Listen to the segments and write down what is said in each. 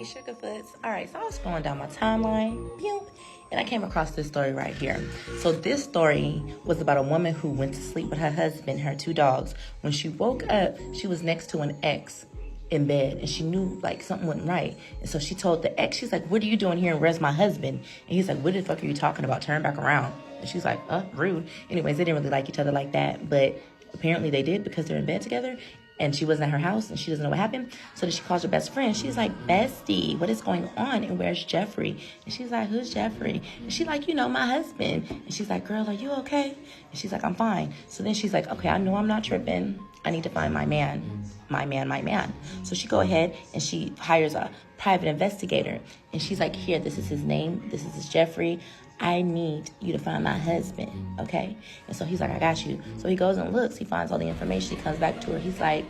Sugarfoots. All right, so I was scrolling down my timeline, pew, and I came across this story right here. So this story was about a woman who went to sleep with her husband, her 2 dogs. When she woke up, she was next to an ex in bed, and she knew like something wasn't right. And so she told the ex, she's like, "What are you doing here? And where's my husband?" And he's like, "What the fuck are you talking about? Turn back around." And she's like, rude. Anyways, they didn't really like each other like that, but apparently they did because they're in bed together. And she wasn't at her house, and she doesn't know what happened. So then she calls her best friend. She's like, "Bestie, what is going on? And where's Jeffrey?" And she's like, "Who's Jeffrey?" And she's like, my husband." And she's like, "Girl, are you okay?" And she's like, "I'm fine." So then she's like, "Okay, I know I'm not tripping. I need to find my man. My man. So she go ahead and she hires a private investigator. And she's like, "Here, this is his name. This is his Jeffrey. I need you to find my husband, okay?" And so he's like, "I got you." So he goes and looks. He finds all the information. He comes back to her. He's like,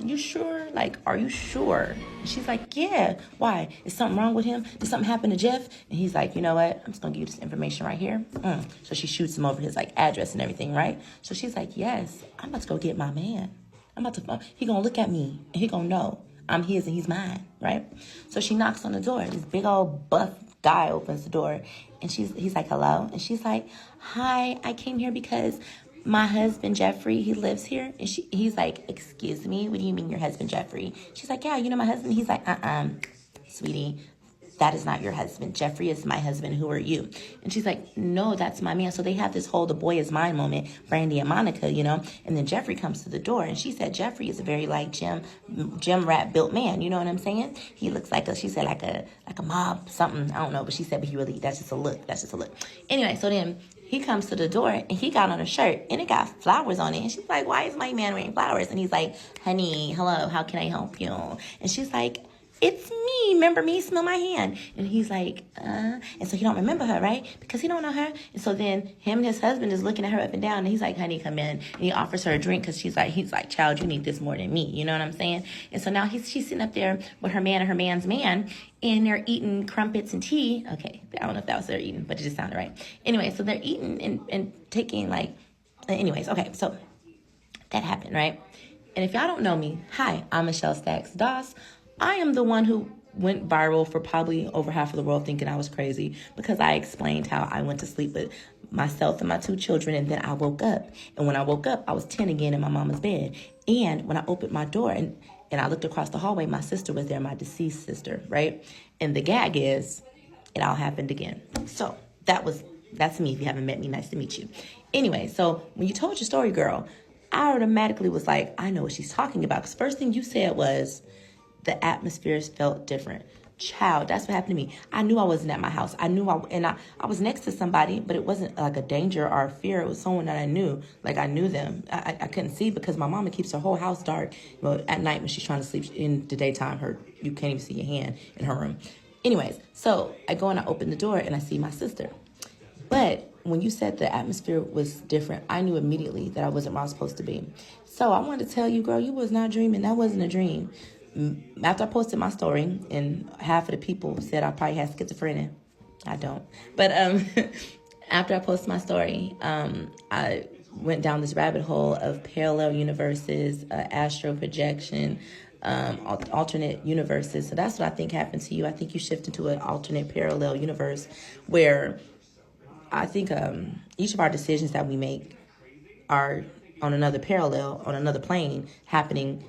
"You sure? Like, are you sure?" And she's like, "Yeah." "Why? Is something wrong with him? Did something happen to Jeff?" And he's like, "You know what? I'm just going to give you this information right here." So she shoots him over his, like, address and everything, right? So she's like, "Yes, I'm about to go get my man. He going to look at me, and he going to know I'm his and he's mine," right? So she knocks on the door. This big old buff guy opens the door, and he's like, "Hello?" And she's like, "Hi, I came here because my husband Jeffrey, he lives here." And he's like, "Excuse me, what do you mean your husband Jeffrey?" She's like, "Yeah, my husband." He's like, "Sweetie, that is not your husband. Jeffrey is my husband. Who are you?" And she's like, "No, that's my man." So they have this whole the boy is mine moment, Brandy and Monica, and then Jeffrey comes to the door, and she said Jeffrey is a very like gym rat built man. You know what I'm saying? He looks like she said like a mob something. I don't know, but she said, but he really, that's just a look. Anyway, so then he comes to the door, and he got on a shirt, and it got flowers on it. And she's like, "Why is my man wearing flowers?" And he's like, "Honey, hello, how can I help you?" And she's like, "It's me. Remember me? Smell my hand." And he's like, And so he don't remember her, right? Because he don't know her. And so then him and his husband is looking at her up and down. And he's like, "Honey, come in." And he offers her a drink because he's like, "Child, you need this more than me." You know what I'm saying? And so now she's sitting up there with her man and her man's man. And they're eating crumpets and tea. Okay, I don't know if that was their eating, but it just sounded right. Anyway, so they're eating and taking anyways, okay, so that happened, right? And if y'all don't know me, hi, I'm Michelle Stacks Doss. I am the one who went viral for probably over half of the world thinking I was crazy because I explained how I went to sleep with myself and my 2 children, and then I woke up. And when I woke up, I was 10 again in my mama's bed. And when I opened my door and I looked across the hallway, my sister was there, my deceased sister, right? And the gag is, it all happened again. So that's me. If you haven't met me, nice to meet you. Anyway, so when you told your story, girl, I automatically was like, I know what she's talking about. Because first thing you said was, the atmosphere felt different. Child, that's what happened to me. I knew I wasn't at my house. I knew I was next to somebody, but it wasn't like a danger or a fear. It was someone that I knew. Like I knew them. I couldn't see because my mama keeps her whole house dark. Well, at night when she's trying to sleep, in the daytime, you can't even see your hand in her room. Anyways, so I go and I open the door and I see my sister. But when you said the atmosphere was different, I knew immediately that I wasn't where I was supposed to be. So I wanted to tell you, girl, you was not dreaming. That wasn't a dream. After I posted my story, and half of the people said I probably had schizophrenia. I don't. But after I posted my story, I went down this rabbit hole of parallel universes, astral projection, alternate universes. So that's what I think happened to you. I think you shifted to an alternate parallel universe where I think each of our decisions that we make are on another parallel, on another plane, happening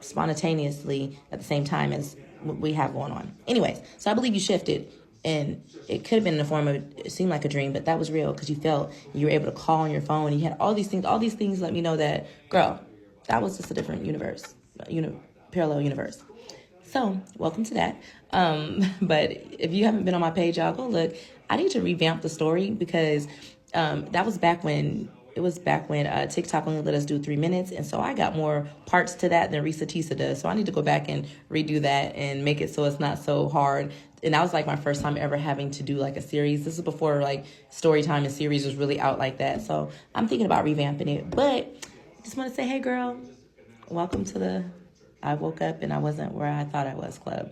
spontaneously at the same time as what we have going on. Anyways, so I believe you shifted, and it could have been in the form of, it seemed like a dream, but that was real because you felt you were able to call on your phone, and you had all these things let me know that, girl, that was just a different universe, parallel universe. So welcome to that. But if you haven't been on my page, y'all go look. I need to revamp the story because that was back when TikTok only let us do 3 minutes. And so I got more parts to that than Risa Tisa does. So I need to go back and redo that and make it so it's not so hard. And that was like my first time ever having to do like a series. This is before like story time and series was really out like that. So I'm thinking about revamping it. But just want to say, hey girl, welcome to the I woke up and I wasn't where I thought I was club.